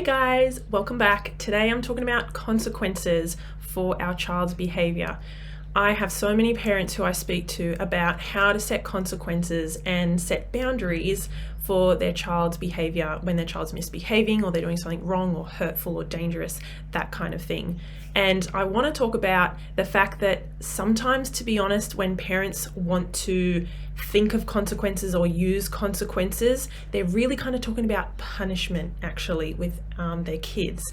Hey guys, welcome back. Today I'm talking about consequences for our child's behavior. I have so many parents who I speak to about how to set consequences and set boundaries for their child's behavior when their child's misbehaving or they're doing something wrong or hurtful or dangerous, that kind of thing. And I want to talk about the fact that sometimes, to be honest, when parents want to think of consequences or use consequences, they're really kind of talking about punishment actually with their kids.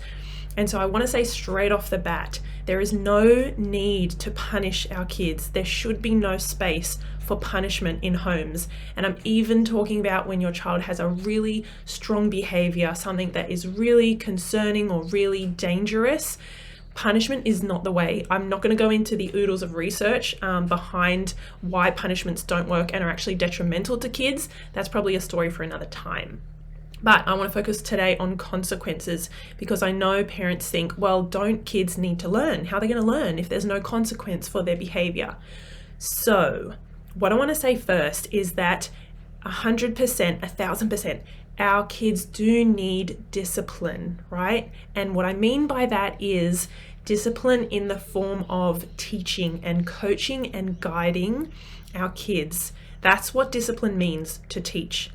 And so I want to say straight off the bat, there is no need to punish our kids. There should be no space for punishment in homes. And I'm even talking about when your child has a really strong behavior, something that is really concerning or really dangerous. Punishment is not the way. I'm not going to go into the oodles of research behind why punishments don't work and are actually detrimental to kids. That's probably a story for another time. But I want to focus today on consequences because I know parents think, well, don't kids need to learn? How are they going to learn if there's no consequence for their behavior? So what I want to say first is that 100%, 1000%, our kids do need discipline, right? And what I mean by that is discipline in the form of teaching and coaching and guiding our kids. That's what discipline means, to teach.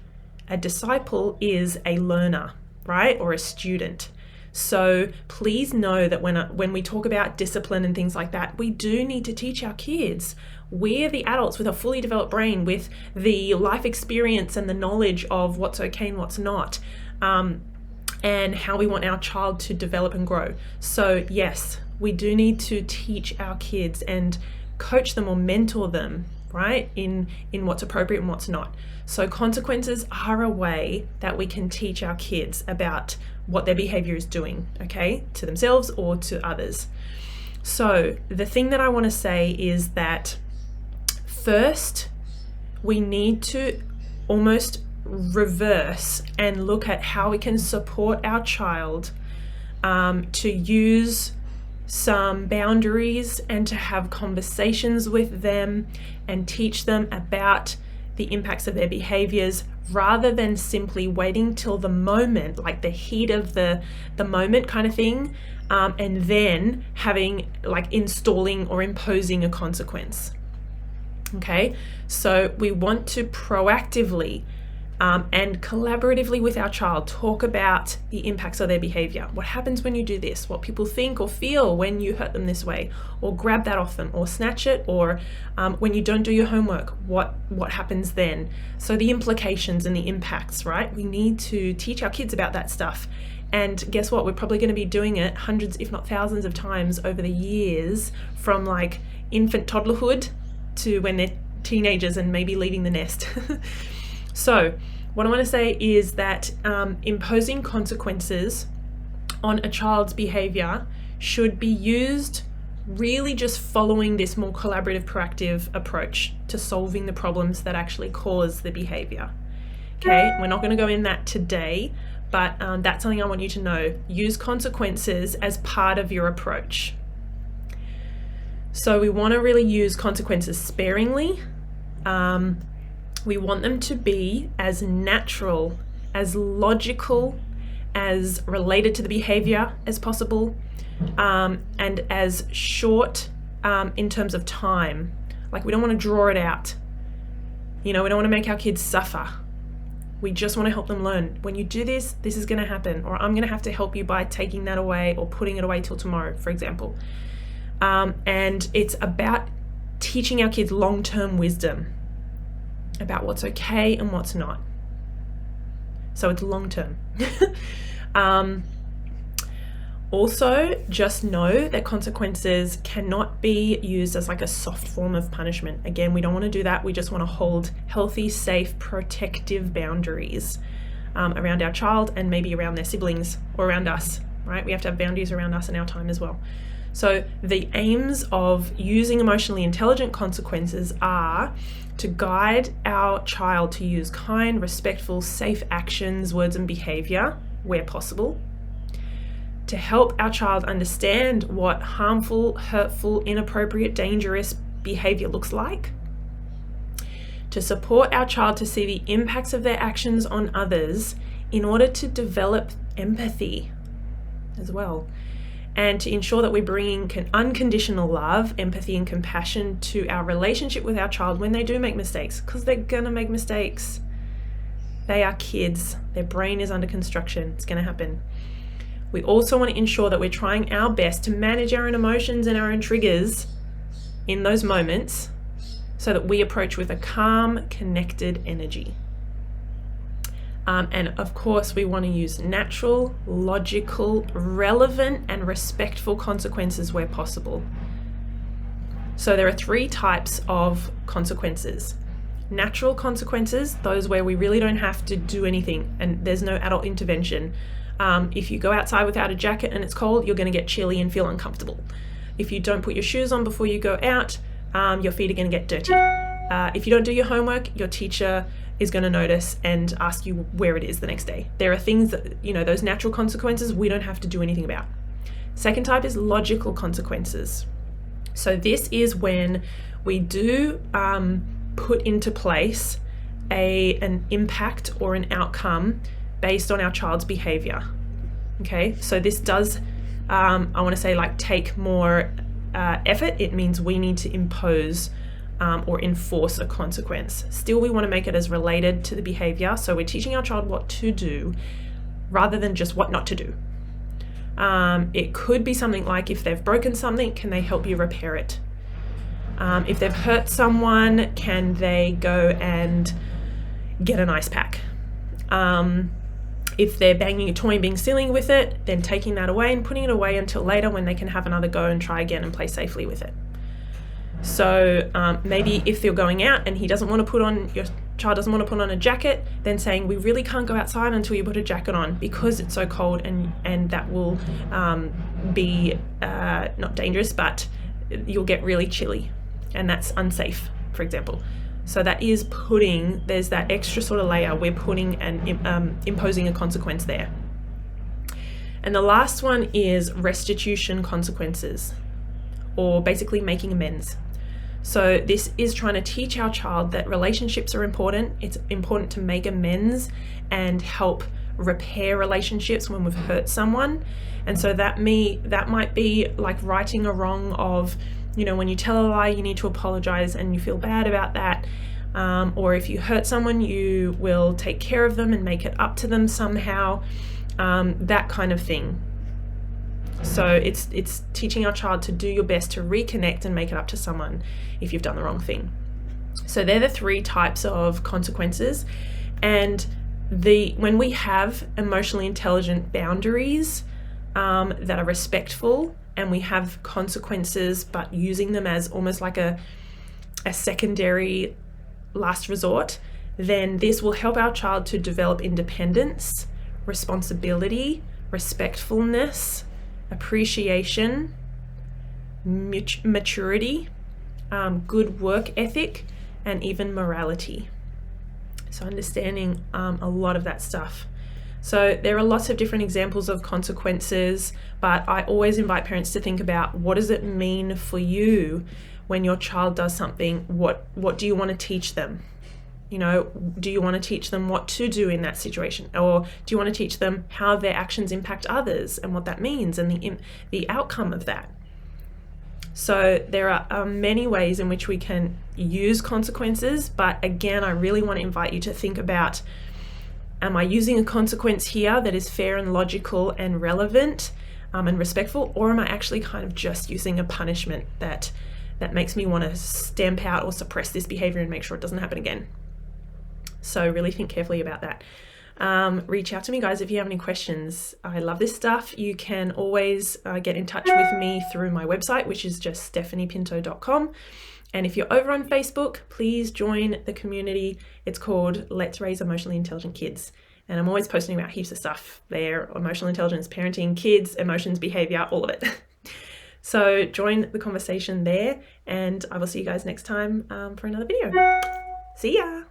A disciple is a learner, right? Or a student. So please know that when we talk about discipline and things like that, we do need to teach our kids. We're the adults with a fully developed brain, with the life experience and the knowledge of what's okay and what's not, and how we want our child to develop and grow. So yes, we do need to teach our kids and coach them or mentor them, right, in what's appropriate and what's not. So consequences are a way that we can teach our kids about what their behavior is doing, okay, to themselves or to others. So the thing that I want to say is that first, we need to almost reverse and look at how we can support our child to use some boundaries and to have conversations with them and teach them about the impacts of their behaviors, rather than simply waiting till the moment, like the heat of the moment kind of thing, and then having installing or imposing a consequence. Okay, so we want to proactively and collaboratively with our child talk about the impacts of their behavior. What happens when you do this? What people think or feel when you hurt them this way, or grab that off them, or snatch it, or when you don't do your homework, what happens then? So the implications and the impacts, right? We need to teach our kids about that stuff. And guess what? We're probably going to be doing it hundreds, if not thousands of times over the years, from like infant toddlerhood to when they're teenagers and maybe leaving the nest. So what I want to say is that imposing consequences on a child's behavior should be used really just following this more collaborative, proactive approach to solving the problems that actually cause the behavior. Okay, we're not going to go in that today, but that's something I want you to know. Use consequences as part of your approach. So we want to really use consequences sparingly. We want them to be as natural, as logical, as related to the behavior as possible, and as short in terms of time. Like, we don't want to draw it out. You know, we don't want to make our kids suffer. We just want to help them learn. When you do this, this is going to happen, or I'm going to have to help you by taking that away or putting it away till tomorrow, for example. And it's about teaching our kids long-term wisdom about what's okay and what's not. So it's long-term. Also, just know that consequences cannot be used as like a soft form of punishment. Again, we don't want to do that. We just want to hold healthy, safe, protective boundaries around our child and maybe around their siblings or around us, right? We have to have boundaries around us and our time as well. So the aims of using emotionally intelligent consequences are to guide our child to use kind, respectful, safe actions, words, and behavior where possible, to help our child understand what harmful, hurtful, inappropriate, dangerous behavior looks like, to support our child to see the impacts of their actions on others in order to develop empathy, as well. And to ensure that we're bringing unconditional love, empathy, and compassion to our relationship with our child when they do make mistakes, because they're gonna make mistakes. They are kids. Their brain is under construction. It's gonna happen. We also want to ensure that we're trying our best to manage our own emotions and our own triggers in those moments so that we approach with a calm, connected energy. And of course, we want to use natural, logical, relevant, and respectful consequences where possible. So there are 3 types of consequences. Natural consequences, those where we really don't have to do anything and there's no adult intervention. If you go outside without a jacket and it's cold, you're going to get chilly and feel uncomfortable. If you don't put your shoes on before you go out, your feet are going to get dirty. If you don't do your homework, your teacher is going to notice and ask you where it is the next day. There are things that, those natural consequences we don't have to do anything about. Second type is logical consequences. So this is when we do put into place an impact or an outcome based on our child's behavior. Okay, so this does, I want to say, take more effort. It means we need to impose or enforce a consequence. Still, we want to make it as related to the behavior. So we're teaching our child what to do rather than just what not to do. It could be something like, if they've broken something, can they help you repair it? If they've hurt someone, can they go and get an ice pack? If they're banging a toy and being silly with it, then taking that away and putting it away until later when they can have another go and try again and play safely with it. So maybe if you're going out and your child doesn't want to put on a jacket, then saying, we really can't go outside until you put a jacket on because it's so cold, and that will be not dangerous, but you'll get really chilly and that's unsafe, for example. So that is there's that extra sort of layer. We're putting and imposing a consequence there. And the last one is restitution consequences, or basically making amends. So this is trying to teach our child that relationships are important. It's important to make amends and help repair relationships when we've hurt someone. And so that might be like righting a wrong of, when you tell a lie, you need to apologize and you feel bad about that. Or if you hurt someone, you will take care of them and make it up to them somehow, that kind of thing. So it's teaching our child to do your best to reconnect and make it up to someone if you've done the wrong thing. So they're the 3 types of consequences. And when we have emotionally intelligent boundaries that are respectful, and we have consequences but using them as almost like a secondary last resort, then this will help our child to develop independence, responsibility, respectfulness, appreciation, maturity, good work ethic, and even morality. So understanding a lot of that stuff. So there are lots of different examples of consequences, but I always invite parents to think about, what does it mean for you when your child does something? What do you want to teach them? Do you want to teach them what to do in that situation? Or do you want to teach them how their actions impact others and what that means and the outcome of that? So there are many ways in which we can use consequences, but again, I really want to invite you to think about, am I using a consequence here that is fair and logical and relevant and respectful, or am I actually kind of just using a punishment that makes me want to stamp out or suppress this behavior and make sure it doesn't happen again? So really think carefully about that. Reach out to me, guys, if you have any questions. I love this stuff. You can always get in touch with me through my website, which is just stephaniepinto.com. And if you're over on Facebook, please join the community. It's called Let's Raise Emotionally Intelligent Kids. And I'm always posting about heaps of stuff there: emotional intelligence, parenting, kids, emotions, behavior, all of it. So join the conversation there, and I will see you guys next time for another video. See ya.